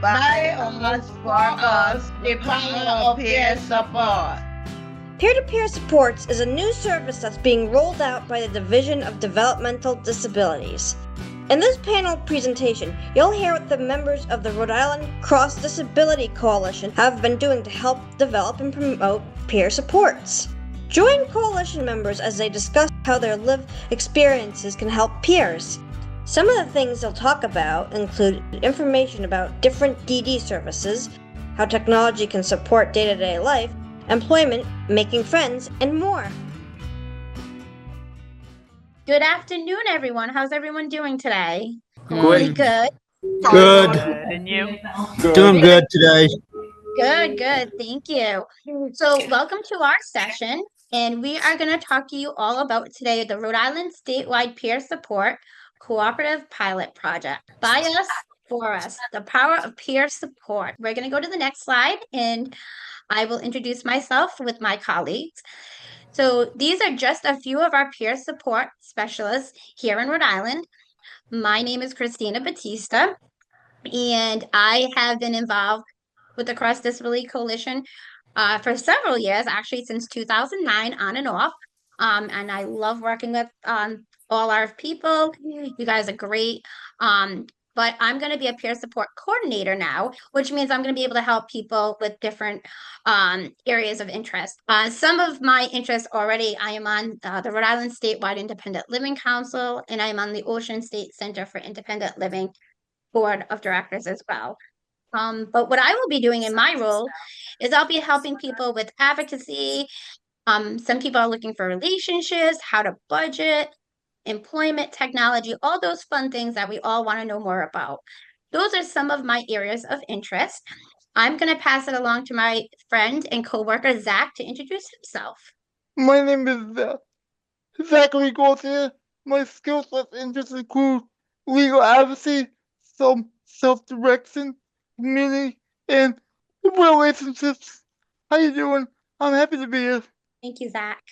by us, for us, the power of peer support. Peer-to-Peer Supports is a new service that's being rolled out by the Division of Developmental Disabilities. In this panel presentation, you'll hear what the members of the Rhode Island Cross Disability Coalition have been doing to help develop and promote peer supports. Join coalition members as they discuss how their lived experiences can help peers. Some of the things they'll talk about include information about different DD services, how technology can support day-to-day life, employment, making friends, and more. Good afternoon, everyone. How's everyone doing today? Great. Good. Good. And you? Doing good today. Good. Thank you. So welcome to our session, and we are going to talk to you all about today the Rhode Island Statewide Peer Support Cooperative Pilot Project. By us, for us, the power of peer support. We're going to go to the next slide, and I will introduce myself with my colleagues. So these are just a few of our peer support specialists here in Rhode Island. My name is Christina Batista, and I have been involved with the Cross Disability Coalition for several years, actually since 2009 on and off. And I love working with all our people. You guys are great. But I'm going to be a peer support coordinator now, which means I'm going to be able to help people with different areas of interest. Some of my interests already, I am on the Rhode Island Statewide Independent Living Council, and I am on the Ocean State Center for Independent Living Board of Directors as well. But what I will be doing in my role is I'll be helping people with advocacy. Some people are looking for relationships, how to budget, employment, technology, all those fun things that we all want to know more about. Those are some of my areas of interest. I'm going to pass it along to my friend and coworker, Zach, to introduce himself. My name is Zachary Gauthier. My skill set interests include legal advocacy, some self-direction, community, and relationships. How you doing? I'm happy to be here. Thank you, Zach.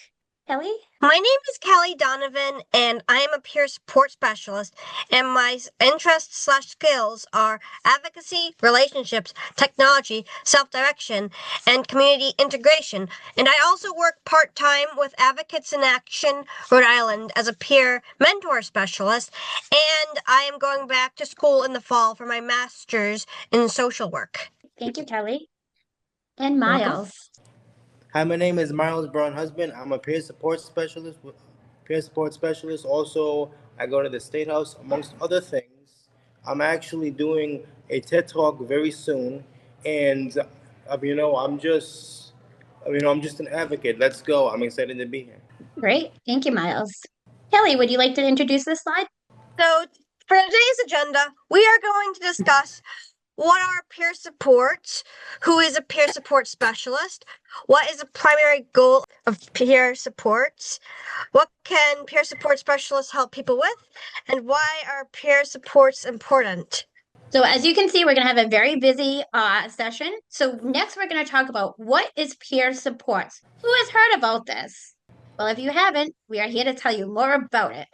Kelly? My name is Kelly Donovan, and I am a peer support specialist, and my interests/skills are advocacy, relationships, technology, self-direction, and community integration. And I also work part-time with Advocates in Action Rhode Island as a peer mentor specialist, and I am going back to school in the fall for my master's in social work. Thank you, Kelly. And Miles? Hi, my name is Miles Brown Husband. I'm a peer support specialist. Also, I go to the State House, amongst other things. I'm actually doing a TED Talk very soon, and I'm just an advocate. Let's go. I'm excited to be here. Great. Thank you, Miles. Kelly, would you like to introduce this slide? So, for today's agenda, we are going to discuss what are peer supports, who is a peer support specialist, what is the primary goal of peer supports, what can peer support specialists help people with, and why are peer supports important? So as you can see, we're going to have a very busy session. So next we're going to talk about what is peer supports. Who has heard about this? Well, if you haven't, we are here to tell you more about it.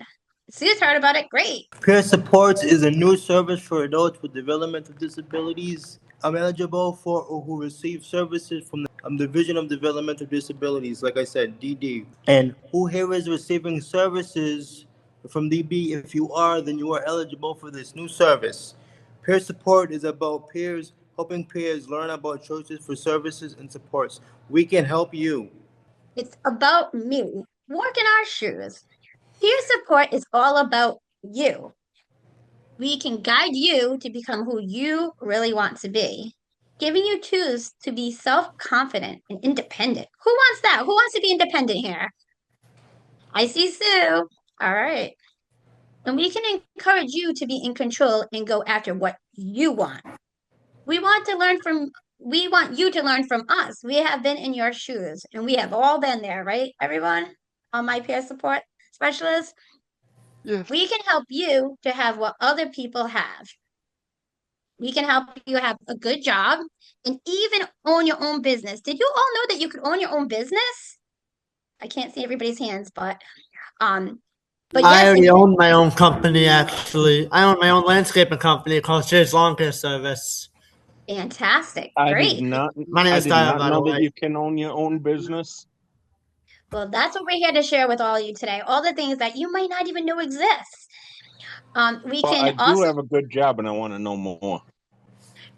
Sue's heard about it. Great. Peer Supports is a new service for adults with developmental disabilities. I'm eligible for or who receive services from the Division of Developmental Disabilities, like I said, DD. And who here is receiving services from DB? If you are, then you are eligible for this new service. Peer Support is about peers, helping peers learn about choices for services and supports. We can help you. It's about me. Walk in our shoes. Peer support is all about you. We can guide you to become who you really want to be, giving you tools to be self-confident and independent. Who wants that? Who wants to be independent here? I see Sue. All right. And we can encourage you to be in control and go after what you want. We want you to learn from us. We have been in your shoes, and we have all been there, right, everyone? On my peer support specialist, Yes. we can help you to have what other people have. We can help you have a good job and even own your own business. Did you all know that you could own your own business? I can't see everybody's hands, but I yes, already own my own company, actually. I own my own landscaping company called Shares Lawn Care Service. Fantastic. I did Great. not. My name I is did Tyler, not by the know that way. you can own your own business. Well, that's what we're here to share with all of you today. All the things that you might not even know exist. We But I can do also have a good job, and I want to know more.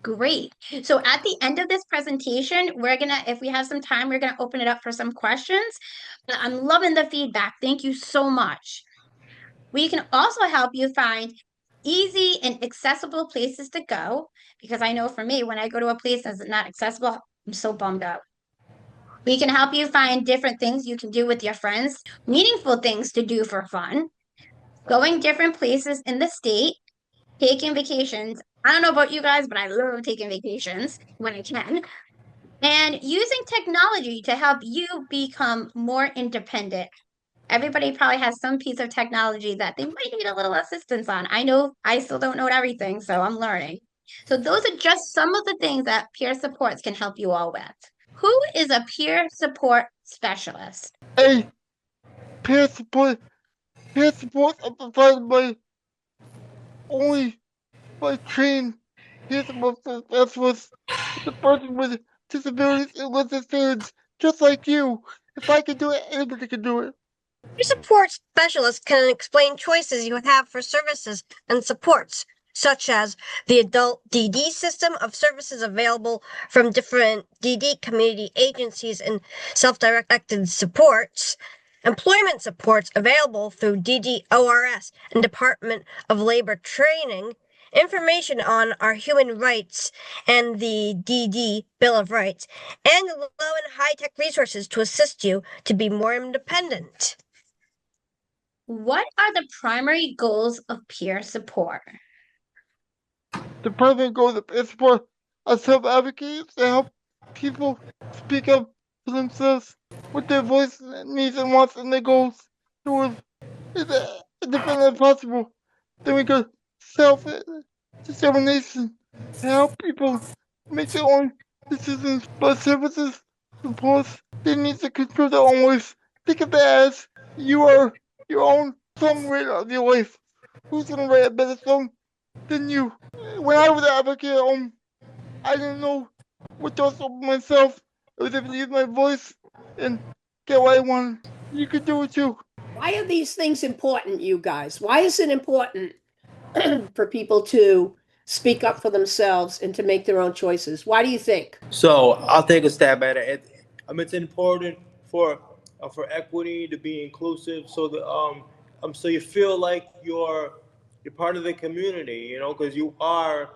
Great. So at the end of this presentation, we're gonna, if we have some time, we're gonna open it up for some questions. I'm loving the feedback. Thank you so much. We can also help you find easy and accessible places to go, because I know for me, when I go to a place that's not accessible, I'm so bummed out. We can help you find different things you can do with your friends, meaningful things to do for fun, going different places in the state, taking vacations. I don't know about you guys, but I love taking vacations when I can. And using technology to help you become more independent. Everybody probably has some piece of technology that they might need a little assistance on. I know I still don't know everything, so I'm learning. So those are just some of the things that peer supports can help you all with. Who is a peer support specialist? A peer support are provided by only by trained peer support specialists. The person with disabilities and limitations, just like you. If I can do it, anybody can do it. Peer support specialists can explain choices you have for services and supports, such as the adult DD system of services available from different DD community agencies and self-directed supports, employment supports available through DD ORS and Department of Labor training, information on our human rights and the DD Bill of Rights, and low and high-tech resources to assist you to be more independent. What are the primary goals of peer support? The primary goal of peer support are self-advocacy to help people speak up for themselves with their voice, needs, and wants, and their goals towards as independent as possible. Then we got self-determination to help people make their own decisions about services, supports, they need to control their own life. Think of it as you are your own songwriter of your life. Who's gonna write a better song than you? When I was an advocate at home, I didn't know what to for myself. I was able to use my voice and get what I wanted. You could do it too. Why are these things important, you guys? Why is it important for people to speak up for themselves and to make their own choices? Why do you think? So I'll take a stab at it. It's important for equity to be inclusive, so that so you feel like you're part of the community, you know, because you are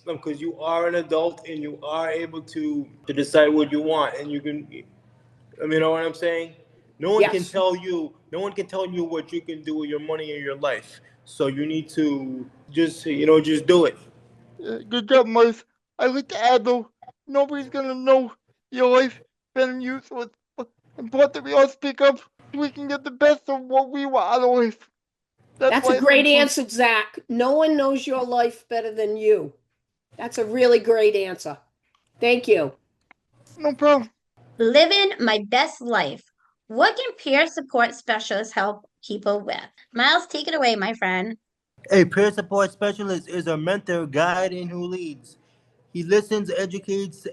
an adult and you are able to decide what you want, and you can, you know what I'm saying? No one can Yes. tell you. No one can tell you what you can do with your money and your life. So you need to just do it. Good job, Mike. I'd like to add though, nobody's gonna know your life better than you, so it's important that we all speak up so we can get the best of what we want out of life. That's why a it's great important. answer, Zach. No one knows your life better than you. That's a really great answer. Thank you. No problem. Living my best life. What can peer support specialists help people with? Miles, take it away, my friend. A peer support specialist is a mentor, guide, and who leads. He listens, educates,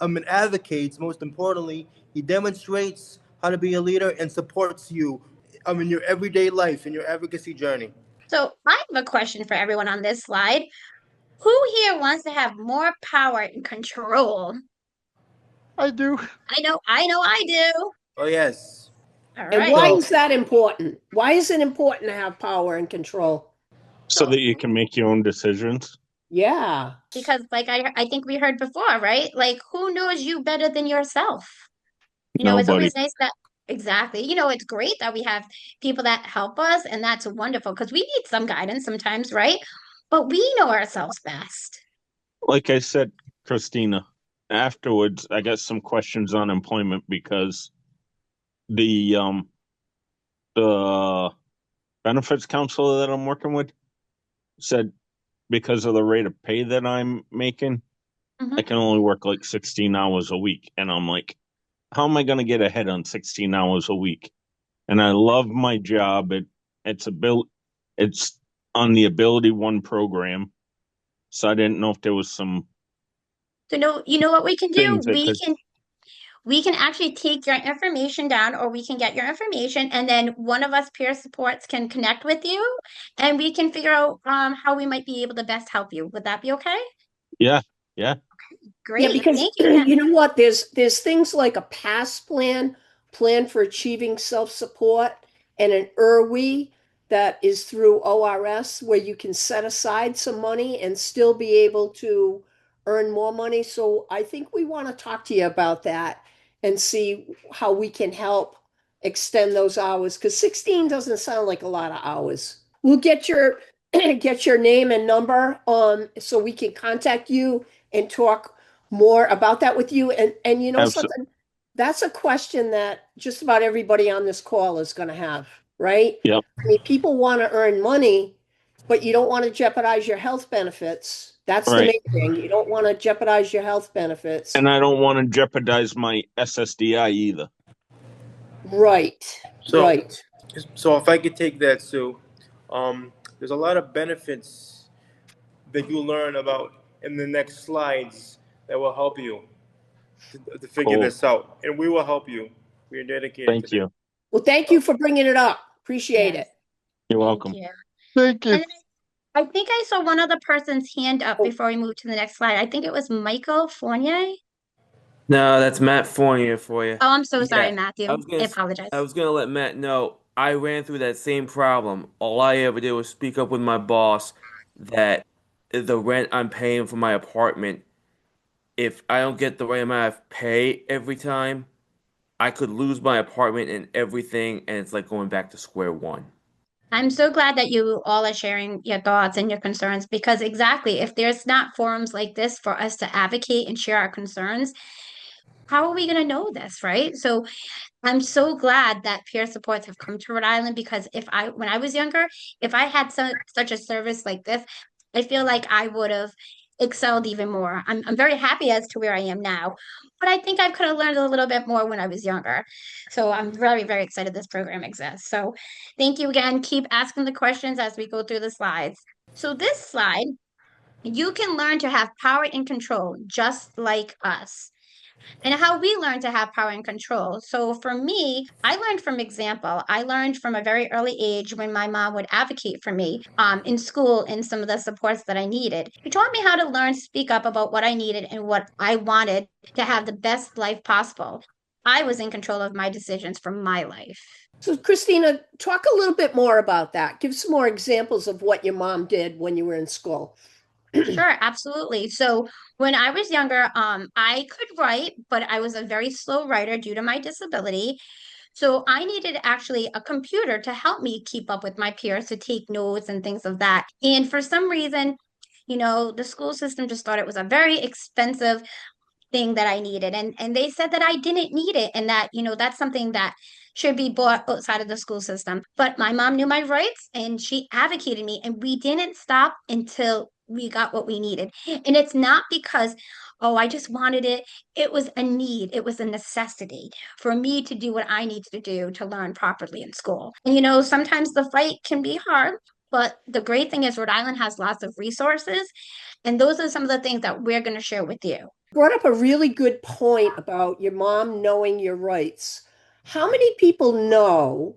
and advocates. Most importantly, he demonstrates how to be a leader and supports you in your everyday life, in your advocacy journey. So I have a question for everyone on this slide. Who here wants to have more power and control? I do. I do. Oh, yes. All And right. why So- is that important? Why is it important to have power and control? So that you can make your own decisions. Yeah. Because like I think we heard before, right? Like who knows you better than yourself? You know, it's Nobody. always nice that exactly. You know, it's great that we have people that help us, and that's wonderful because we need some guidance sometimes, right? But we know ourselves best. Like I said, Christina, afterwards, I got some questions on employment because the benefits counselor that I'm working with said because of the rate of pay that I'm making, Mhm. I can only work like 16 hours a week. And I'm like, how am I going to get ahead on 16 hours a week? And I love my job. It's on the Ability One program. So I didn't know if there was some So no, you know what we can do? things that could We can actually take your information down, or we can get your information, and then one of us peer supports can connect with you, and we can figure out how we might be able to best help you. Would that be okay? yeah, yeah. Yeah, Great. because Thank you again. you know what? There's things like a PASS plan for achieving self-support, and an IRWE that is through ORS where you can set aside some money and still be able to earn more money. So I think we want to talk to you about that and see how we can help extend those hours, because 16 doesn't sound like a lot of hours. We'll get your get your name and number so we can contact you and talk more about that with you. And you know Absolutely. something, that's a question that just about everybody on this call is going to have, right? Yep. I mean, people want to earn money, but you don't want to jeopardize your health benefits. That's the Right. main thing. You don't want to jeopardize your health benefits. And I don't want to jeopardize my SSDI either. Right, So, right. so if I could take that, Sue, there's a lot of benefits that you learn about in the next slides that will help you to figure Cool. this out, and we will help you. We are dedicated Thank to that. you. Well, thank you for bringing it up. Appreciate Yes. it. You're Thank welcome. you. Thank you. And then I think I saw one other person's hand up Oh. before we move to the next slide. I think it was Michael Fournier. No, that's Matt Fournier for you. Oh, I'm so sorry, Yeah. Matthew. I was I gonna, apologize. I was gonna let Matt know I ran through that same problem. All I ever did was speak up with my boss that the rent I'm paying for my apartment, if I don't get the right amount of pay every time, I could lose my apartment and everything, and it's like going back to square one. I'm so glad that you all are sharing your thoughts and your concerns, because exactly, if there's not forums like this for us to advocate and share our concerns, how are we going to know this, right? So I'm so glad that peer supports have come to Rhode Island, because when I was younger, if I had such a service like this, I feel like I would have excelled even more. I'm very happy as to where I am now, but I think I could have learned a little bit more when I was younger. So I'm very, very excited this program exists. So thank you again. Keep asking the questions as we go through the slides. So this slide, you can learn to have power and control just like us, and how we learn to have power and control. So for me, I learned from example. I learned from a very early age when my mom would advocate for me in school and some of the supports that I needed. She taught me how to learn, speak up about what I needed and what I wanted to have the best life possible. I was in control of my decisions for my life. So, Christina, talk a little bit more about that. Give some more examples of what your mom did when you were in school. Sure, absolutely. So when I was younger, I could write, but I was a very slow writer due to my disability. So I needed actually a computer to help me keep up with my peers, to take notes and things of that. And for some reason, the school system just thought it was a very expensive thing that I needed. And they said that I didn't need it, and that, that's something that should be bought outside of the school system. But my mom knew my rights and she advocated me, and we didn't stop until we got what we needed. And it's not because, oh, I just wanted it. It was a need. It was a necessity for me to do what I needed to do to learn properly in school. And sometimes the fight can be hard, but the great thing is Rhode Island has lots of resources. And those are some of the things that we're going to share with you. Brought up a really good point about your mom knowing your rights. How many people know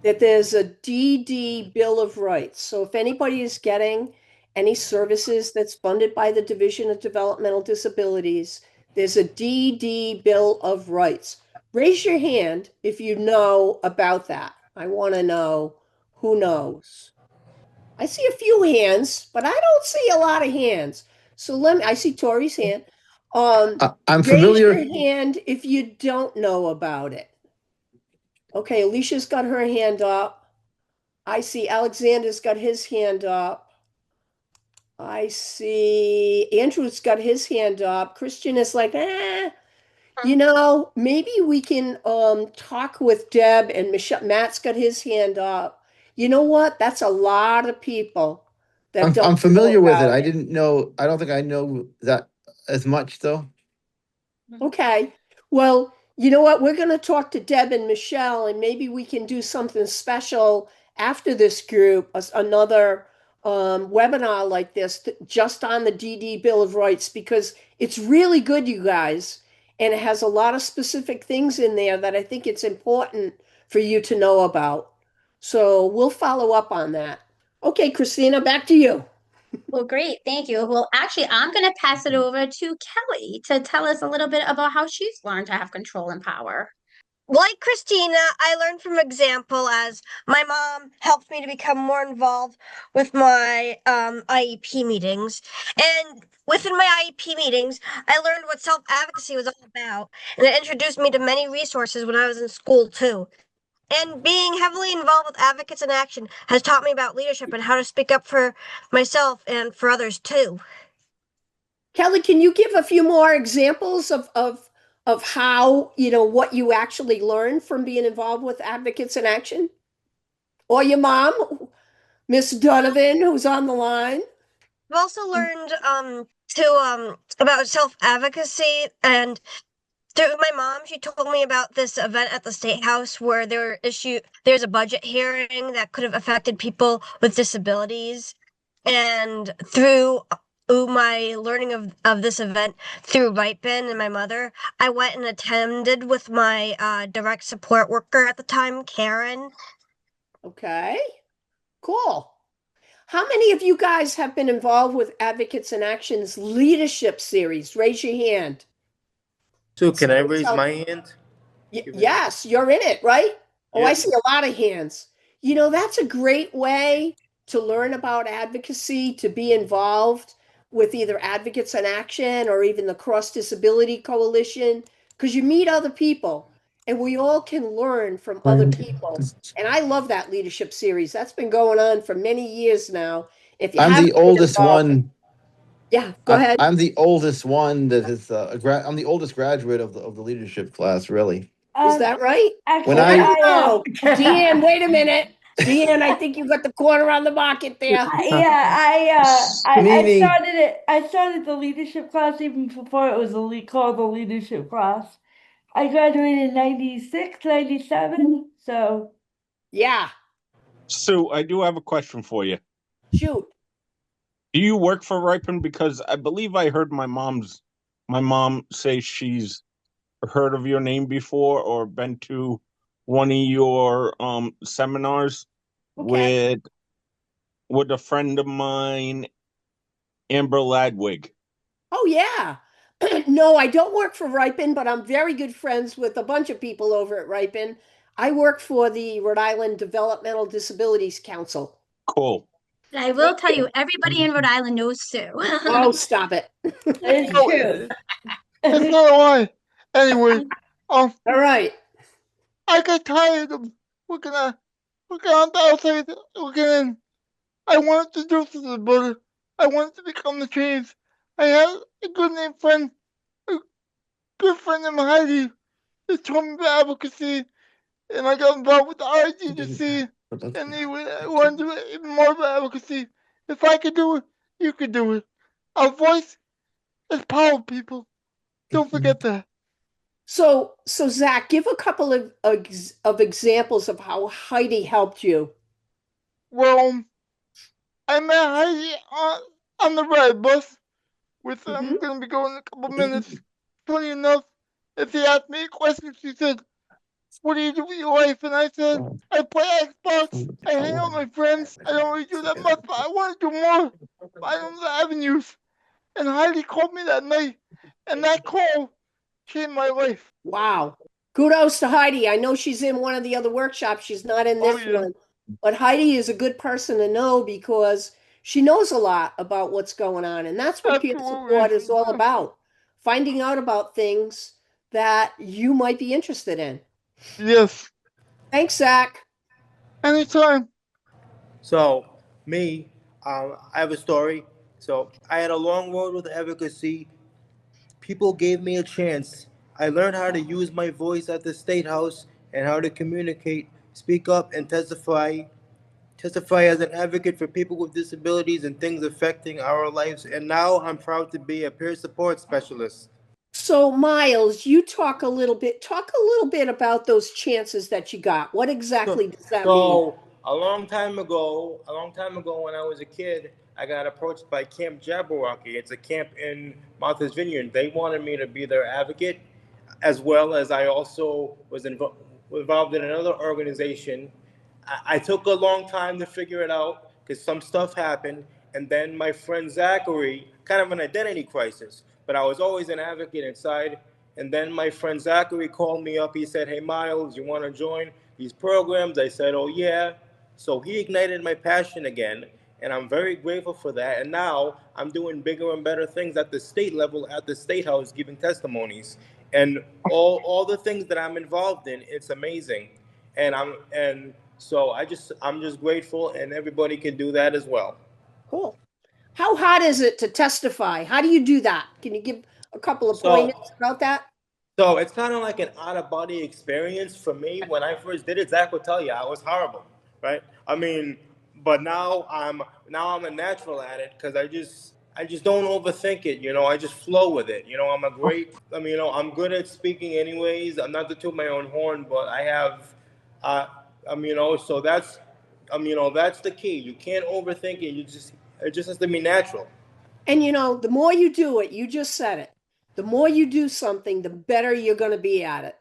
that there's a DD Bill of Rights? So if anybody is getting any services that's funded by the Division of Developmental Disabilities, there's a DD Bill of Rights. Raise your hand if you know about that. I want to know who knows. I see a few hands, but I don't see a lot of hands. So I see Tori's hand. I'm Raise your familiar. hand if you don't know about it. Okay, Alicia's got her hand up. I see Alexander's got his hand up. I see Andrew's got his hand up. Christian is like, maybe we can talk with Deb and Michelle. Matt's got his hand up. You know what? That's a lot of people that I'm don't know familiar with it. about I it. didn't know. I don't think I know that as much though. Okay. Well, you know what? We're going to talk to Deb and Michelle, and maybe we can do something special after this group, another webinar like this just on the DD Bill of Rights, because it's really good, you guys. And it has a lot of specific things in there that I think it's important for you to know about. So we'll follow up on that. Okay, Christina, back to you. Well, great. Thank you. Well, actually, I'm going to pass it over to Kelly to tell us a little bit about how she's learned to have control and power. Like Christina, I learned from example as my mom helped me to become more involved with my IEP meetings. And within my IEP meetings, I learned what self-advocacy was all about. And it introduced me to many resources when I was in school too. And being heavily involved with Advocates in Action has taught me about leadership and how to speak up for myself and for others too. Kelly, can you give a few more examples of how, what you actually learned from being involved with Advocates in Action? Or your mom, Miss Donovan, who's on the line? I've also learned about self-advocacy, and through my mom, she told me about this event at the State House where there's a budget hearing that could have affected people with disabilities. And through my learning of this event through Ripon and my mother, I went and attended with my direct support worker at the time, Karen. Okay, cool. How many of you guys have been involved with Advocates in Action's leadership series? Raise your hand. So can I raise my hand? Yes, you're in it, right? Oh, I Yes. see a lot of hands. That's a great way to learn about advocacy, to be involved with either Advocates in Action or even the Cross Disability Coalition, because you meet other people and we all can learn from other people. And I love that leadership series. That's been going on for many years now. If you I'm haven't the been oldest involved- one. Yeah, go ahead. I'm the oldest one that is I'm the oldest graduate of the leadership class, really. Is that right? Actually, When I- Oh, Deanne, wait a minute. Deanne, I think you got the corner on the market there. I Meaning- started it. I started the leadership class even before it was called the leadership class. I graduated in 96, 97. So Yeah, Sue, I do have a question for you. shoot. Do you work for Ripon? Because I believe I heard my mom say she's heard of your name before or been to one of your seminars Okay. with a friend of mine, Amber Ladwig. Oh, yeah. No, I don't work for Ripon, but I'm very good friends with a bunch of people over at Ripon. I work for the Rhode Island Developmental Disabilities Council. Cool. But I will tell you, everybody in Rhode Island knows Sue. Oh, stop it. it's Oh, true. It's not a lie. Anyway, All right. I got tired of looking on the outside, looking in. I wanted to do something about it. I wanted to become the change. I had a good friend named Heidi that told me about advocacy, and I got involved with the RIGDC, and they wanted to do even more about advocacy. If I could do it, you could do it. Our voice is power, people. Don't forget that. So Zach, give a couple of examples of how Heidi helped you. Well, I met Heidi on the ride bus with I'm Mhm. gonna be going in a couple minutes. Funny enough, if he asked me a question, she said, "What do you do with your life?" And I said, "I play Xbox. I hang out with my friends. I don't really do that much, but I want to do more. Find other avenues." And Heidi called me that night, and that call changed my life. Wow. Kudos to Heidi. I know she's in one of the other workshops. She's not in Oh, this yeah. one. But Heidi is a good person to know because she knows a lot about what's going on. And that's what peer Absolutely. support is all about. Finding out about things that you might be interested in. Yes, Thanks, Zach. anytime. So me, I have a story. So I had a long road with advocacy. People gave me a chance. I learned how to use my voice at the State House and how to communicate, speak up, and testify. Testify as an advocate for people with disabilities and things affecting our lives. And now I'm proud to be a peer support specialist. So, Miles, you talk a little bit about those chances that you got. What exactly does that mean? So a long time ago when I was a kid, I got approached by Camp Jabberwocky. It's a camp in Martha's Vineyard. They wanted me to be their advocate, as well as I also was involved in another organization. I took a long time to figure it out because some stuff happened. And then my friend Zachary, kind of an identity crisis, but I was always an advocate inside. And then my friend Zachary called me up. He said, "Hey, Miles, you want to join these programs?" I said, "Oh, yeah." So he ignited my passion again. And I'm very grateful for that. And now I'm doing bigger and better things at the state level, at the State House, giving testimonies. And all the things that I'm involved in, it's amazing. And so I'm just grateful, and everybody can do that as well. Cool. How hard is it to testify? How do you do that? Can you give a couple of So pointers about that? So it's kind of like an out of body experience for me. When I first did it, Zach would tell you I was horrible, right? I mean, but now I'm a natural at it because I just don't overthink it. I just flow with it. I'm good at speaking anyways. I'm not to toot my own horn, but I have, so that's the key. You can't overthink it. It just has to be natural. And the more you do it, you just said it. The more you do something, the better you're going to be at it.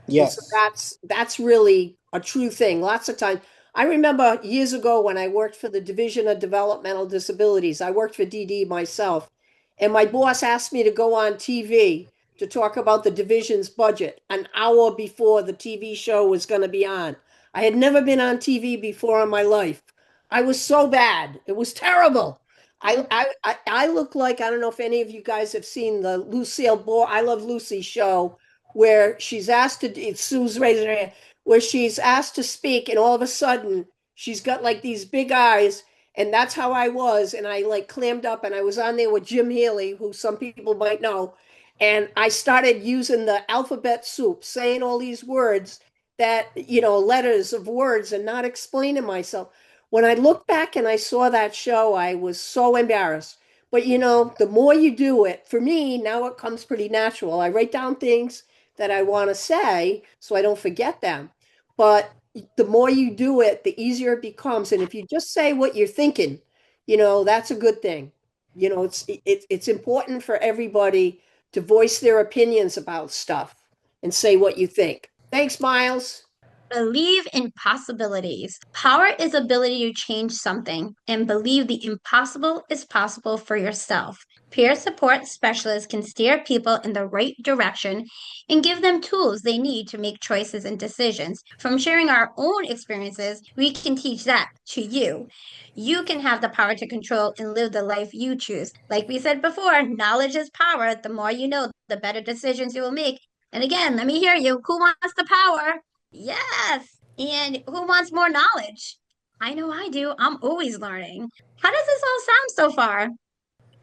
And so Yes. that's really a true thing. Lots of times, I remember years ago when I worked for the Division of Developmental Disabilities. I worked for DD myself, and my boss asked me to go on TV to talk about the division's budget an hour before the TV show was going to be on. I had never been on TV before in my life. I was so bad. It was terrible. I look like, I don't know if any of you guys have seen the Lucille Ball, I Love Lucy show where she's asked to, it's Sue's raising her hand, where she's asked to speak, and all of a sudden she's got like these big eyes, and that's how I was, and I like clammed up, and I was on there with Jim Healy, who some people might know, and I started using the alphabet soup, saying all these words that, letters of words, and not explaining myself. When I look back and I saw that show, I was so embarrassed. But the more you do it, for me, now it comes pretty natural. I write down things that I want to say so I don't forget them. But the more you do it, the easier it becomes. And if you just say what you're thinking, that's a good thing. It's important for everybody to voice their opinions about stuff and say what you think. Thanks, Miles. Believe in possibilities. Power is ability to change something and believe the impossible is possible for yourself. Peer support specialists can steer people in the right direction and give them tools they need to make choices and decisions. From sharing our own experiences, we can teach that to you. You can have the power to control and live the life you choose. Like we said before, knowledge is power. The more you know, the better decisions you will make. And again, let me hear you. Who wants the power? Yes. And who wants more knowledge? I know I do. I'm always learning. How does this all sound so far?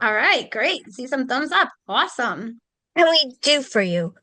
All right, great. See some thumbs up. Awesome. And we do for you.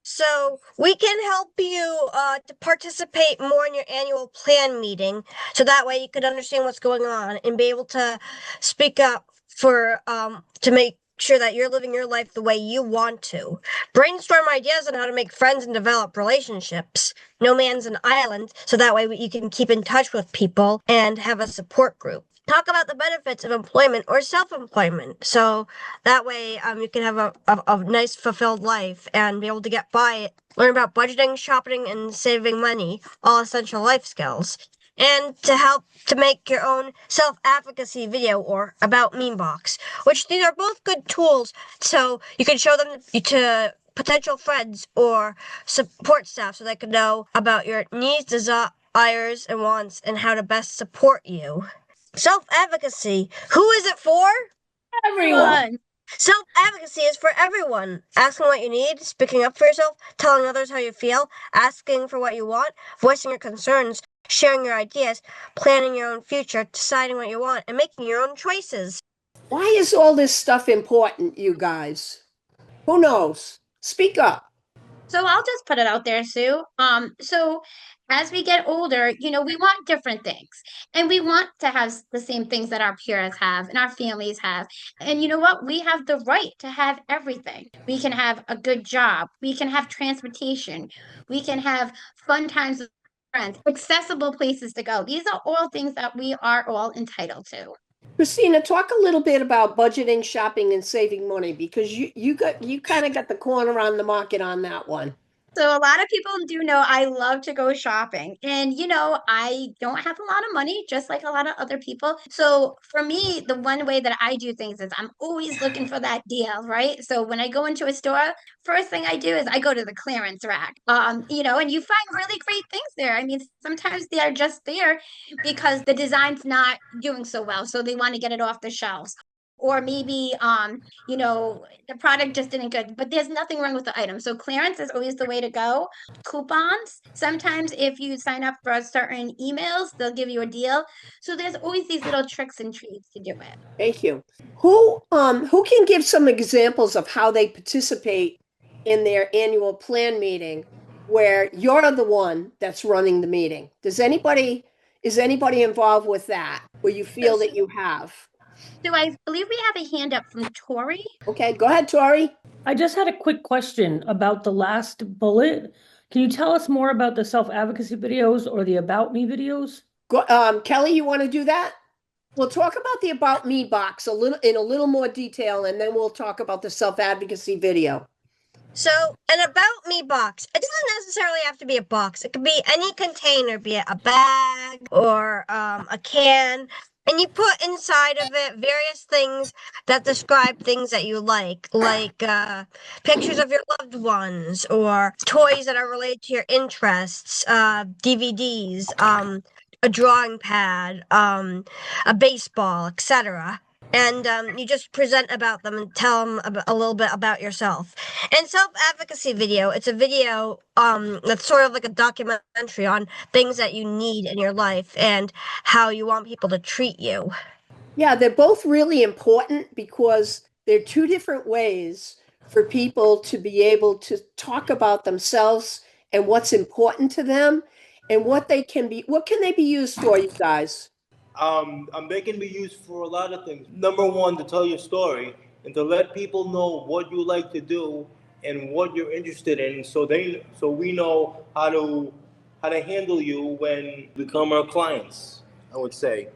So we can help you to participate more in your annual plan meeting, so that way you could understand what's going on and be able to speak up for to make sure that you're living your life the way you want to. Brainstorm ideas on how to make friends and develop relationships. No man's an island, so that way you can keep in touch with people and have a support group. Talk about the benefits of employment or self-employment, so that way you can have a nice fulfilled life and be able to get by. Learn about budgeting, shopping, and saving money, all essential life skills. And to help to make your own self-advocacy video or about meme box, which these are both good tools, so you can show them to potential friends or support staff so they can know about your needs, desires, and wants and how to best support you. Self-advocacy. Who is it for? Everyone. Self-advocacy is for everyone. Asking what you need, speaking up for yourself, telling others how you feel, asking for what you want, voicing your concerns, sharing your ideas, planning your own future, deciding what you want, and making your own choices. Why is all this stuff important, you guys? Who knows? Speak up. So I'll just put it out there, Sue. So as we get older, we want different things. And we want to have the same things that our peers have and our families have. And you know what? We have the right to have everything. We can have a good job. We can have transportation. We can have fun times friends, accessible places to go. These are all things that we are all entitled to. Christina, talk a little bit about budgeting, shopping, and saving money because you kind of got the corner on the market on that one. So a lot of people do know I love to go shopping. And I don't have a lot of money, just like a lot of other people. So for me, the one way that I do things is I'm always looking for that deal, right? So when I go into a store, first thing I do is I go to the clearance rack. And you find really great things there. I mean, sometimes they are just there because the design's not doing so well, so they want to get it off the shelves. Or maybe the product just didn't good, but there's nothing wrong with the item. So clearance is always the way to go. Coupons, sometimes if you sign up for certain emails, they'll give you a deal. So there's always these little tricks and treats to do it. Thank you. Who can give some examples of how they participate in their annual plan meeting where you're the one that's running the meeting? Is anybody involved with that where you feel that you have? So I believe we have a hand up from Tori. Okay, go ahead, Tori. I just had a quick question about the last bullet. Can you tell us more about the self-advocacy videos or the About Me videos? Kelly, you want to do that? We'll talk about the About Me box in a little more detail, and then we'll talk about the self-advocacy video. So, an About Me box, it doesn't necessarily have to be a box. It could be any container, be it a bag or a can. And you put inside of it various things that describe things that you like pictures of your loved ones or toys that are related to your interests, DVDs, a drawing pad, a baseball, etc. And you just present about them and tell them a little bit about yourself. And self-advocacy video, it's a video that's sort of like a documentary on things that you need in your life and how you want people to treat you. Yeah, they're both really important because they're two different ways for people to be able to talk about themselves and what's important to them and what can they be used for, you guys? They can be used for a lot of things. Number one, to tell your story and to let people know what you like to do and what you're interested in, so we know how to handle you when you become our clients. I would say.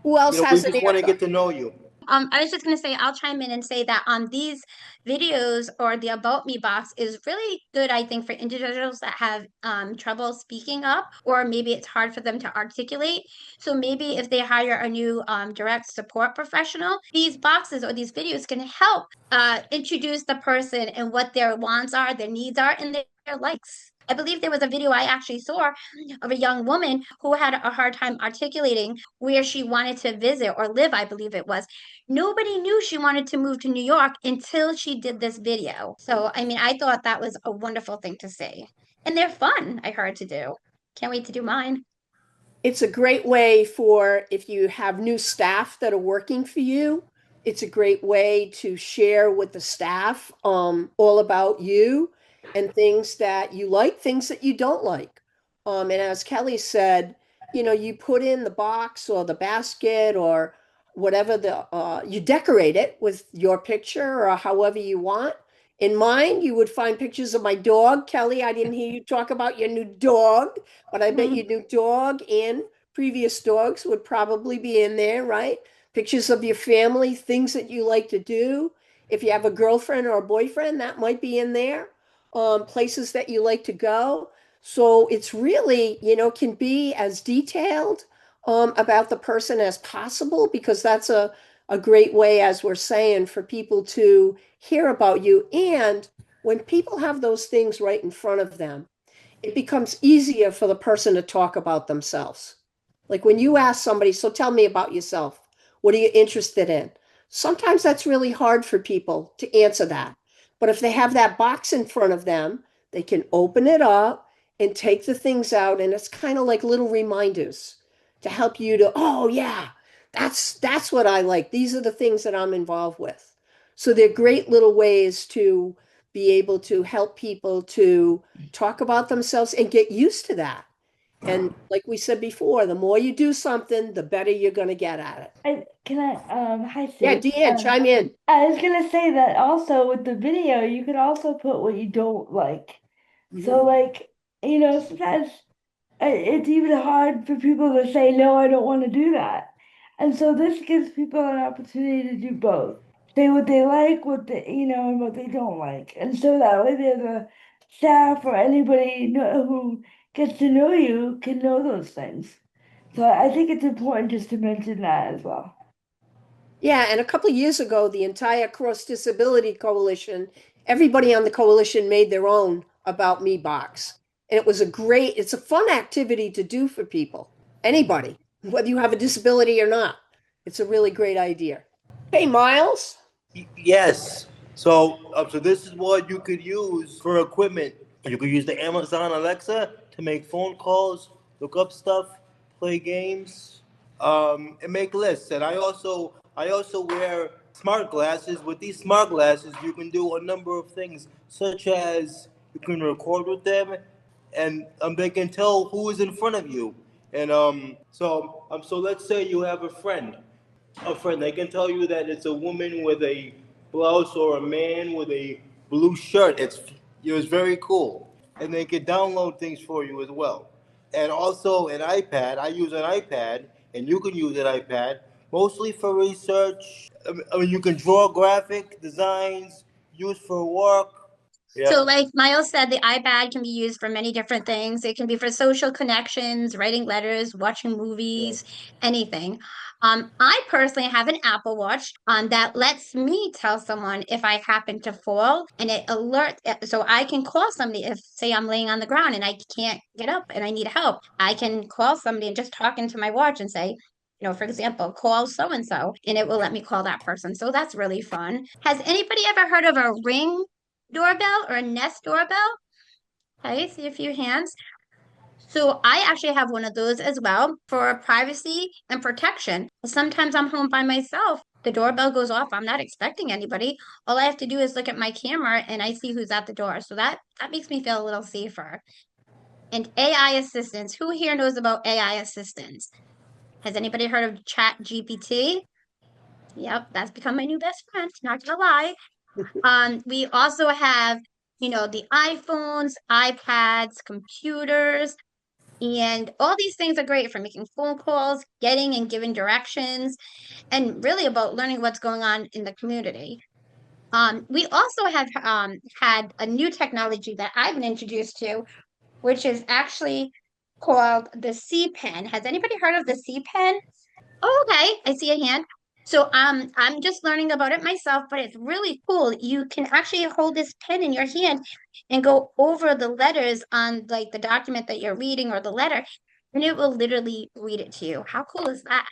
Who else We has an just want to answer? get to know you. I was just going to say, I'll chime in and say that these videos or the About Me box is really good, I think, for individuals that have trouble speaking up, or maybe it's hard for them to articulate. So maybe if they hire a new direct support professional, these boxes or these videos can help introduce the person and what their wants are, their needs are, and their likes. I believe there was a video I actually saw of a young woman who had a hard time articulating where she wanted to visit or live, I believe it was. Nobody knew she wanted to move to New York until she did this video. So, I mean, I thought that was a wonderful thing to see. And they're fun, I heard, to do. Can't wait to do mine. It's a great way for if you have new staff that are working for you. It's a great way to share with the staff all about you and things that you like, things that you don't like. And as Kelly said, you put in the box or the basket or whatever you decorate it with your picture or however you want. In mine, you would find pictures of my dog. Kelly, I didn't hear you talk about your new dog, but I bet your new dog and previous dogs would probably be in there, right? Pictures of your family, things that you like to do. If you have a girlfriend or a boyfriend, that might be in there. Places that you like to go. So it's really, can be as detailed about the person as possible because that's a great way, as we're saying, for people to hear about you. And when people have those things right in front of them, it becomes easier for the person to talk about themselves. Like when you ask somebody, so tell me about yourself. What are you interested in? Sometimes that's really hard for people to answer that. But if they have that box in front of them, they can open it up and take the things out. And it's kind of like little reminders to help you to, oh yeah, that's what I like. These are the things that I'm involved with. So they're great little ways to be able to help people to talk about themselves and get used to that. And like we said before, the more you do something, the better you're going to get at it. Hi, Sue. Yeah, Deanne, chime in. I was gonna say that also with the video, you could also put what you don't like. So Mhm. like, sometimes it's even hard for people to say, no, I don't want to do that. And so this gives people an opportunity to do both. Say what they like, and what they don't like. And so that way the staff or anybody who gets to know you can know those things. So I think it's important just to mention that as well. Yeah, and a couple of years ago, the entire Cross Disability Coalition, everybody on the coalition made their own About Me box. And it's a fun activity to do for people, anybody, whether you have a disability or not. It's a really great idea. Hey, Miles. Yes. So this is what you could use for equipment. You could use the Amazon Alexa to make phone calls, look up stuff, play games, and make lists. And I also wear smart glasses. With these smart glasses, you can do a number of things, such as you can record with them, and they can tell who is in front of you. And so let's say you have a friend. They can tell you that it's a woman with a blouse or a man with a blue shirt. It's very cool, and they can download things for you as well. And also an iPad. I use an iPad, and you can use an iPad mostly for research. I mean, you can draw graphic designs, use for work. Yeah. So, like Miles said, the iPad can be used for many different things. It can be for social connections, writing letters, watching Yeah. movies, anything. I personally have an Apple Watch that lets me tell someone if I happen to fall, and it alerts so I can call somebody if, say, I'm laying on the ground and I can't get up and I need help. I can call somebody and just talk into my watch and say, for example, call so and so, and it will let me call that person. So that's really fun. Has anybody ever heard of a Ring doorbell or a Nest doorbell? Okay, see a few hands. So I actually have one of those as well for privacy and protection. Sometimes I'm home by myself. The doorbell goes off. I'm not expecting anybody. All I have to do is look at my camera and I see who's at the door. So that makes me feel a little safer. And AI assistants. Who here knows about AI assistants? Has anybody heard of Chat GPT? Yep, that's become my new best friend, not gonna lie. We also have, the iPhones, iPads, computers, and all these things are great for making phone calls, getting and giving directions, and really about learning what's going on in the community. We also have had a new technology that I've been introduced to, which is actually called the C Pen. Has anybody heard of the C Pen? Oh, okay. I see a hand. So I'm just learning about it myself, but it's really cool. You can actually hold this pen in your hand and go over the letters on like the document that you're reading or the letter, and it will literally read it to you. How cool is that?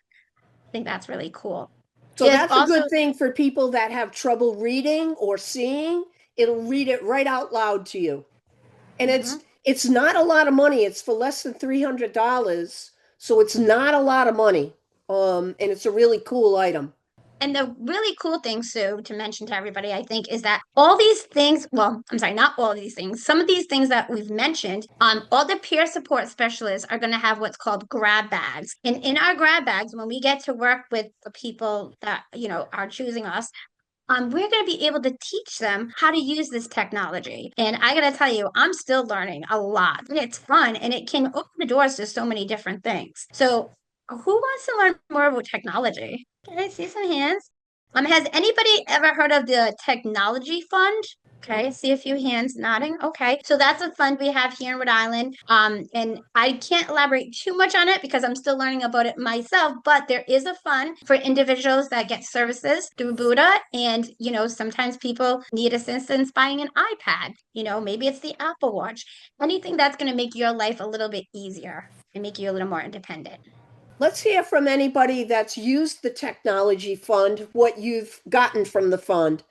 I think that's really cool. So There's that's a also good thing for people that have trouble reading or seeing. It'll read it right out loud to you. And it's Mhm. it's not a lot of money. It's for less than $300. So it's not a lot of money. And it's a really cool item. And the really cool thing, Sue, to mention to everybody, I think, is that all these things, well, I'm sorry, not all these things, some of these things that we've mentioned, all the peer support specialists are going to have what's called grab bags. And in our grab bags, when we get to work with the people that, are choosing us, we're going to be able to teach them how to use this technology. And I got to tell you, I'm still learning a lot. And it's fun and it can open the doors to so many different things. So, who wants to learn more about technology? Can I see some hands? Has anybody ever heard of the Technology Fund? Okay, see a few hands nodding. Okay, so that's a fund we have here in Rhode Island. And I can't elaborate too much on it because I'm still learning about it myself. But there is a fund for individuals that get services through Buddha, and sometimes people need assistance buying an iPad. Maybe it's the Apple Watch. Anything that's going to make your life a little bit easier and make you a little more independent. Let's hear from anybody that's used the technology fund, what you've gotten from the fund.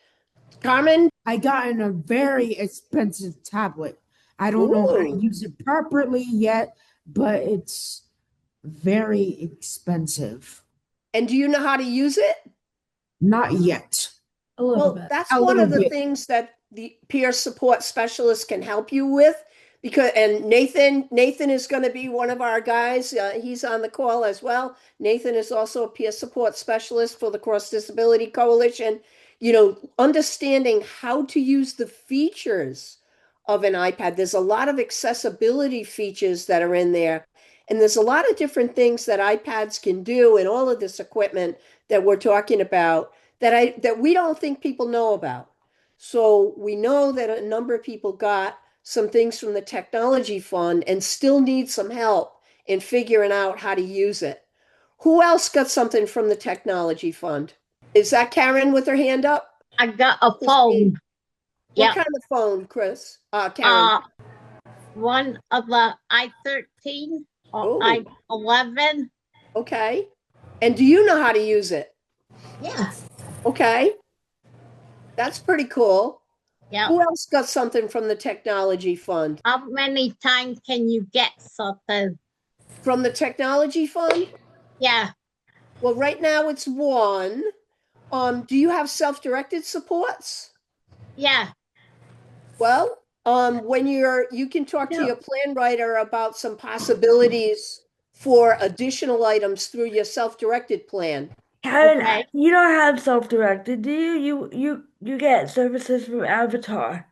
Carmen? I got in a very expensive tablet. I don't know how to Ooh. use it properly yet, but it's very expensive. And do you know how to use it? Not yet. A little Well, bit. that's A one little of the bit. things that the peer support specialist can help you with. And Nathan is going to be one of our guys. He's on the call as well. Nathan is also a peer support specialist for the Cross Disability Coalition. Understanding how to use the features of an iPad. There's a lot of accessibility features that are in there And there's a lot of different things that iPads can do and all of this equipment that we're talking about that we don't think people know about. So we know that a number of people got some things from the technology fund and still need some help in figuring out how to use it. Who else got something from the technology fund? Is that Karen with her hand up? I got a Christine? phone. What Yep. kind of phone, Chris? Karen. One of the i13 or Oh, i11. okay. And do you know how to use it? Yes. Okay. That's pretty cool. Yep. Who else got something from the technology fund? How many times can you get something? From the technology fund? Yeah. Well, right now it's one. Do you have self-directed supports? Yeah. Well, when you can talk to your plan writer about some possibilities for additional items through your self-directed plan. Karen, Okay. you don't have self-directed, do you? You get services from Avatar.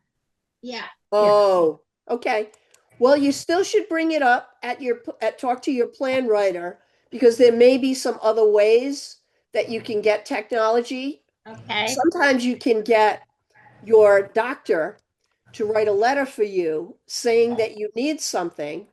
Yeah. Oh, okay. Well, you still should bring it up talk to your plan writer because there may be some other ways that you can get technology. Okay. Sometimes you can get your doctor to write a letter for you saying that you need something,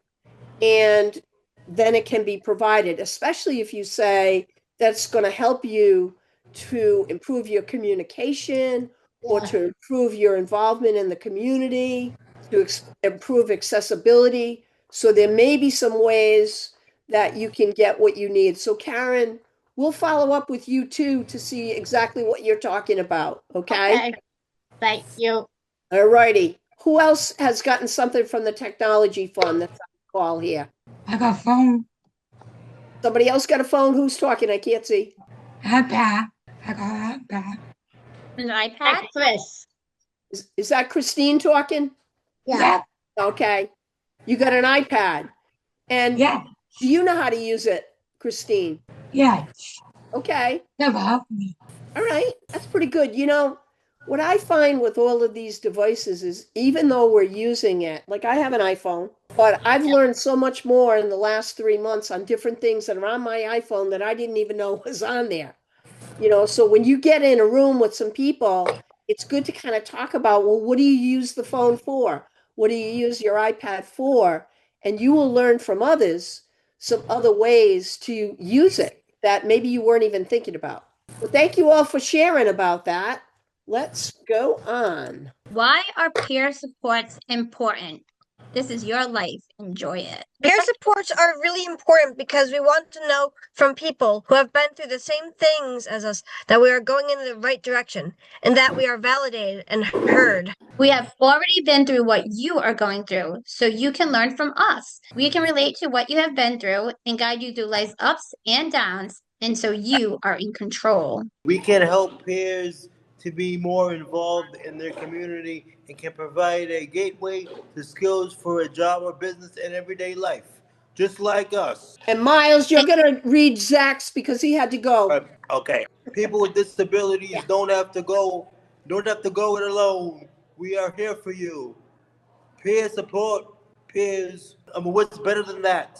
and then it can be provided, especially if you say that's going to help you to improve your communication or to improve your involvement in the community, to improve accessibility. So there may be some ways that you can get what you need. So Karen, we'll follow up with you too to see exactly what you're talking about. Okay. Okay. Thank you. All righty. Who else has gotten something from the technology fund that's on the call here? I got phone, Somebody else got a phone? Who's talking? I can't see. iPad. I got iPad. An iPad? Chris. Is that Christine talking? Yeah. Okay. You got an iPad. And Yeah. do you know how to use it, Christine? Yeah. Okay. Never helped me. All right. That's pretty good. You know, what I find with all of these devices is even though we're using it, like I have an iPhone, but I've learned so much more in the last 3 months on different things that are on my iPhone that I didn't even know was on there. You know, so when you get in a room with some people, it's good to kind of talk about, well, what do you use the phone for? What do you use your iPad for? And you will learn from others some other ways to use it that maybe you weren't even thinking about. Well, thank you all for sharing about that. Let's go on. Why are peer supports important? This is your life. Enjoy it. Peer supports are really important because we want to know from people who have been through the same things as us that we are going in the right direction and that we are validated and heard. We have already been through what you are going through, so you can learn from us. We can relate to what you have been through and guide you through life's ups and downs, and so you are in control. We can help peers to be more involved in their community and can provide a gateway to skills for a job or business in everyday life, just like us. And Miles, you're going to read Zach's because he had to go. Okay. People with disabilities don't have to go it alone. We are here for you. Peer support, peers. What's better than that?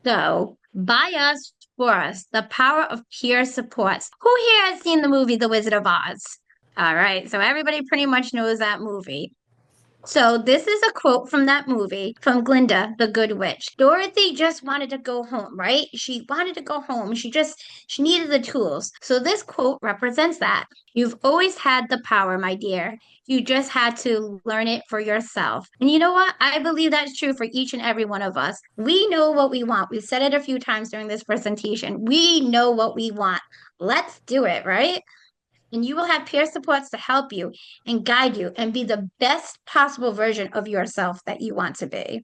So, by us, for us, the power of peer supports. Who here has seen the movie The Wizard of Oz? All right, so everybody pretty much knows that movie. So this is a quote from that movie from Glinda, the Good Witch. Dorothy just wanted to go home, right? She wanted to go home. She needed the tools. So this quote represents that. You've always had the power, my dear. You just had to learn it for yourself. And you know what? I believe that's true for each and every one of us. We know what we want. We've said it a few times during this presentation. We know what we want. Let's do it, right? And you will have peer supports to help you and guide you and be the best possible version of yourself that you want to be.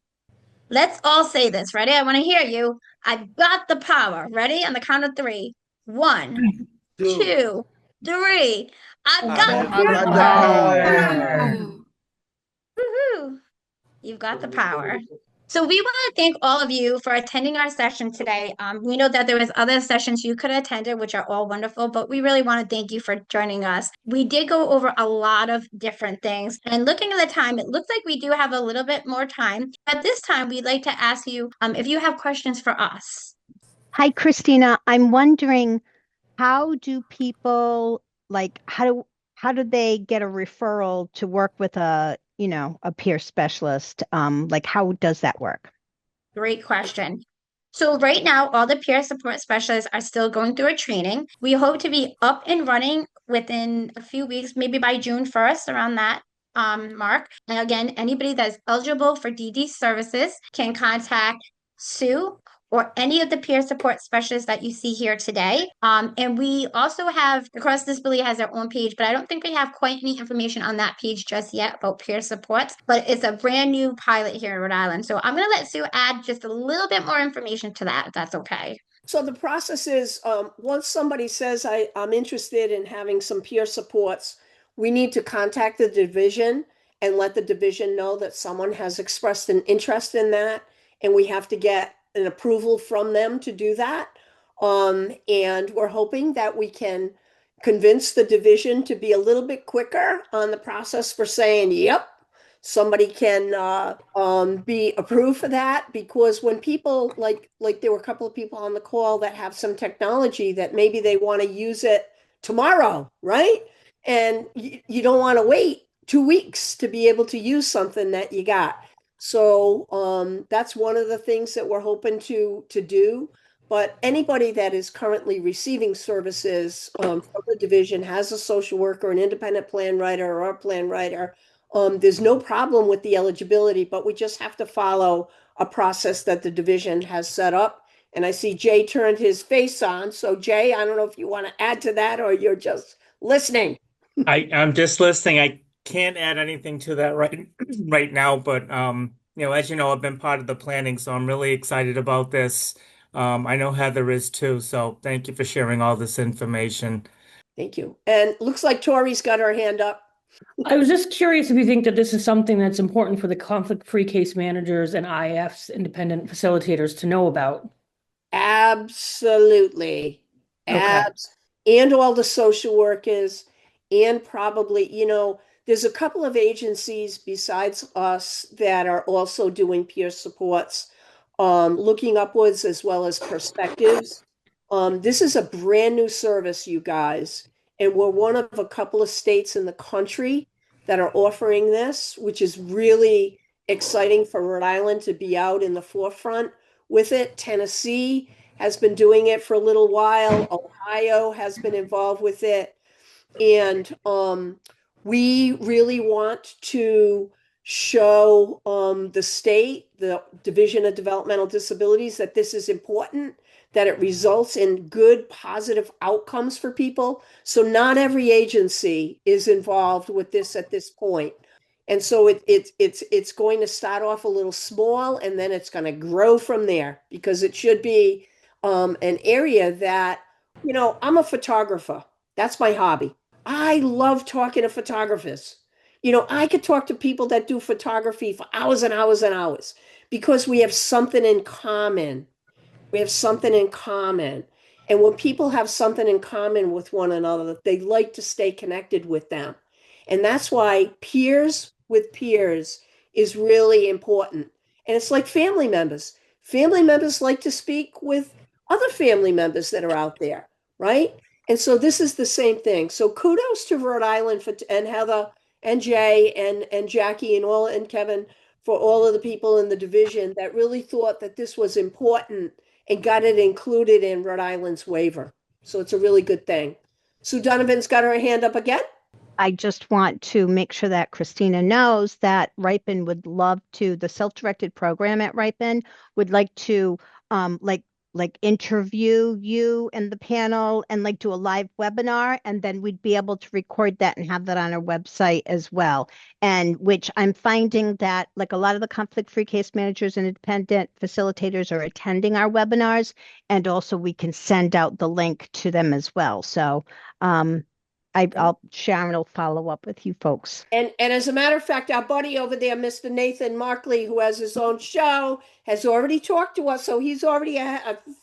Let's all say this. Ready? I want to hear you. I've got the power. Ready? On the count of three. 1, 2, 3. I've got the power. Woohoo! You've got the power. So we want to thank all of you for attending our session today. We know that there was other sessions you could have attended, which are all wonderful, but we really want to thank you for joining us. We did go over a lot of different things, and looking at the time, it looks like we do have a little bit more time. At this time, we'd like to ask you if you have questions for us. Hi, Christina. I'm wondering, how do people like how do they get a referral to work with a peer specialist? Like how does that work? Great question. So right now, all the peer support specialists are still going through a training. We hope to be up and running within a few weeks, maybe by June 1st, around that mark. And again, anybody that's eligible for DD services can contact Sue or any of the peer support specialists that you see here today. And we also have, Across Disability has their own page, but I don't think we have quite any information on that page just yet about peer supports, but it's a brand new pilot here in Rhode Island. So I'm going to let Sue add just a little bit more information to that, if that's okay. So the process is once somebody says, I'm interested in having some peer supports, we need to contact the division and let the division know that someone has expressed an interest in that. And we have to get an approval from them to do that. And we're hoping that we can convince the division to be a little bit quicker on the process for saying, yep, somebody can be approved for that, because when people like there were a couple of people on the call that have some technology that maybe they want to use it tomorrow, right? And you don't want to wait 2 weeks to be able to use something that you got. So that's one of the things that we're hoping to do. But anybody that is currently receiving services from the division, has a social worker, an independent plan writer, or a plan writer, there's no problem with the eligibility, but we just have to follow a process that the division has set up. And I see Jay turned his face on. So Jay, I don't know if you want to add to that or you're just listening. I'm just listening. I can't add anything to that right now, but as you know, I've been part of the planning, so I'm really excited about this. I know Heather is too, so thank you for sharing all this information. Thank you. And looks like Tori's got her hand up. I was just curious if you think that this is something that's important for the conflict-free case managers and IFs, independent facilitators, to know about. Absolutely. Okay. And all the social workers, and probably, there's a couple of agencies besides us that are also doing peer supports, looking upwards as well as perspectives. This is a brand new service, you guys, and we're one of a couple of states in the country that are offering this, which is really exciting for Rhode Island to be out in the forefront with it. Tennessee has been doing it for a little while. Ohio has been involved with it. And we really want to show the state, the Division of Developmental Disabilities, that this is important, that it results in good, positive outcomes for people. So not every agency is involved with this at this point. And so it's going to start off a little small, and then it's going to grow from there, because it should be an area that, I'm a photographer. That's my hobby. I love talking to photographers. I could talk to people that do photography for hours and hours and hours, because we have something in common. We have something in common. And when people have something in common with one another, they like to stay connected with them. And that's why peers with peers is really important. And it's like family members. Family members like to speak with other family members that are out there, right? And so this is the same thing. So kudos to Rhode Island and Heather and Jay and Jackie and Kevin, for all of the people in the division that really thought that this was important and got it included in Rhode Island's waiver. So it's a really good thing. Sue Donovan's got her hand up again. I just want to make sure that Christina knows that Ripon would love to, the self-directed program at Ripon would like to interview you and the panel and do a live webinar, and then we'd be able to record that and have that on our website as well. And which I'm finding that a lot of the conflict-free case managers and independent facilitators are attending our webinars, and also we can send out the link to them as well. So Sharon will follow up with you folks. And as a matter of fact, our buddy over there, Mr. Nathan Markley, who has his own show, has already talked to us. So he's already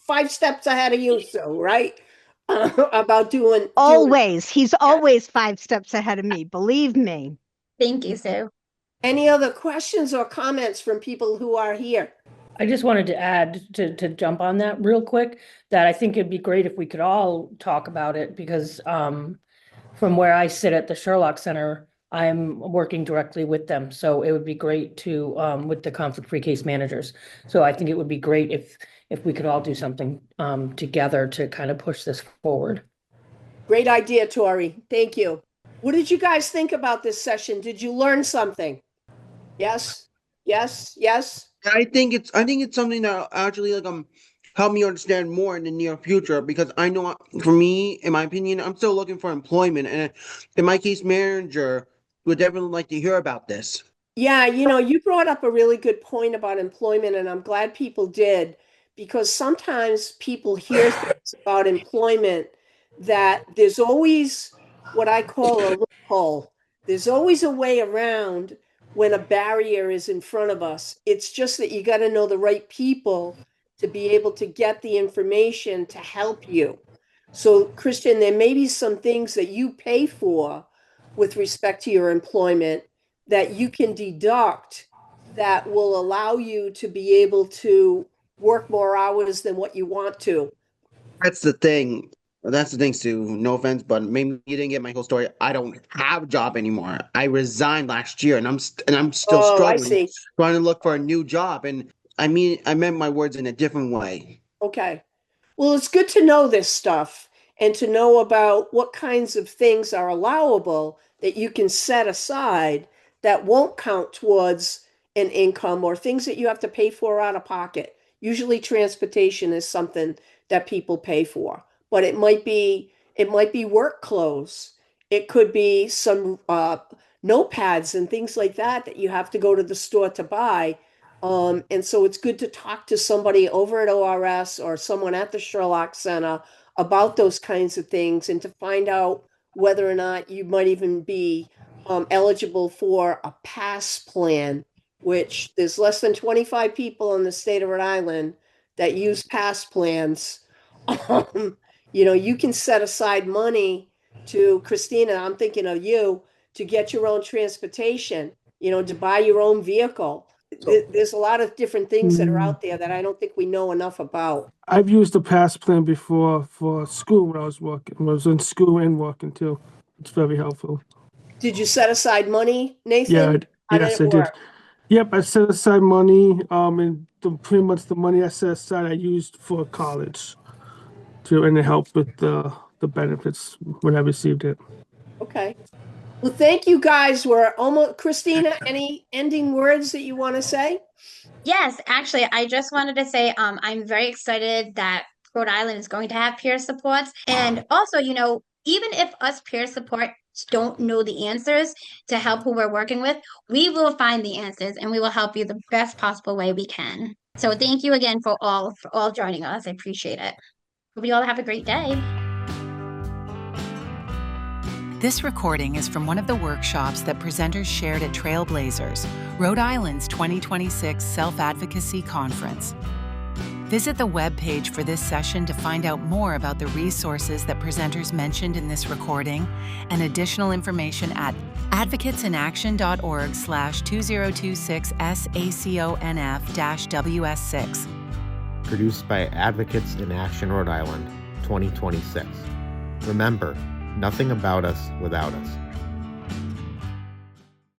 5 steps ahead of you, so right? About doing Always. He's always 5 steps ahead of me. Believe me. Thank you, Sue. Any other questions or comments from people who are here? I just wanted to add to jump on that real quick, that I think it'd be great if we could all talk about it, because from where I sit at the Sherlock Center, I'm working directly with them. So it would be great to with the conflict-free case managers. So I think it would be great if we could all do something together to kind of push this forward. Great idea, Tori. Thank you. What did you guys think about this session? Did you learn something? Yes, yes, yes. I think it's something that actually help me understand more in the near future, because I know for me, in my opinion, I'm still looking for employment, and my case manager would definitely like to hear about this. Yeah, you brought up a really good point about employment, and I'm glad people did, because sometimes people hear things about employment that there's always what I call a loophole. There's always a way around when a barrier is in front of us. It's just that you got to know the right people to be able to get the information to help you. So, Christian, there may be some things that you pay for with respect to your employment that you can deduct that will allow you to be able to work more hours than what you want to. That's the thing. That's the thing, Sue. No offense, but maybe you didn't get my whole story. I don't have a job anymore. I resigned last year, and I'm still struggling, trying to look for a new job. And I meant my words in a different way. Okay. Well, it's good to know this stuff and to know about what kinds of things are allowable that you can set aside that won't count towards an income, or things that you have to pay for out of pocket. Usually transportation is something that people pay for, but it might be work clothes. It could be some notepads and things like that you have to go to the store to buy. And so it's good to talk to somebody over at ORS or someone at the Sherlock Center about those kinds of things, and to find out whether or not you might even be eligible for a PASS plan, which there's less than 25 people in the state of Rhode Island that use PASS plans. You can set aside money to, Christina, I'm thinking of you, to get your own transportation, to buy your own vehicle. There's a lot of different things that are out there that I don't think we know enough about. I've used the PASS plan before for school when I was working. I was in school and working too. It's very helpful. Did you set aside money, Nathan? Yeah, yes, I did. Yep, I set aside money, and pretty much the money I set aside I used for college, and it helped with the benefits when I received it. Okay. Well, thank you guys. We're almost, Christina, any ending words that you want to say? Yes, actually, I just wanted to say I'm very excited that Rhode Island is going to have peer supports. And also, even if us peer supports don't know the answers to help who we're working with, we will find the answers and we will help you the best possible way we can. So thank you again for all joining us. I appreciate it. Hope you all have a great day. This recording is from one of the workshops that presenters shared at Trailblazers, Rhode Island's 2026 Self-Advocacy Conference. Visit the webpage for this session to find out more about the resources that presenters mentioned in this recording and additional information at advocatesinAction.org/2026SACONF-WS6. Produced by Advocates in Action Rhode Island, 2026. Remember, nothing about us without us.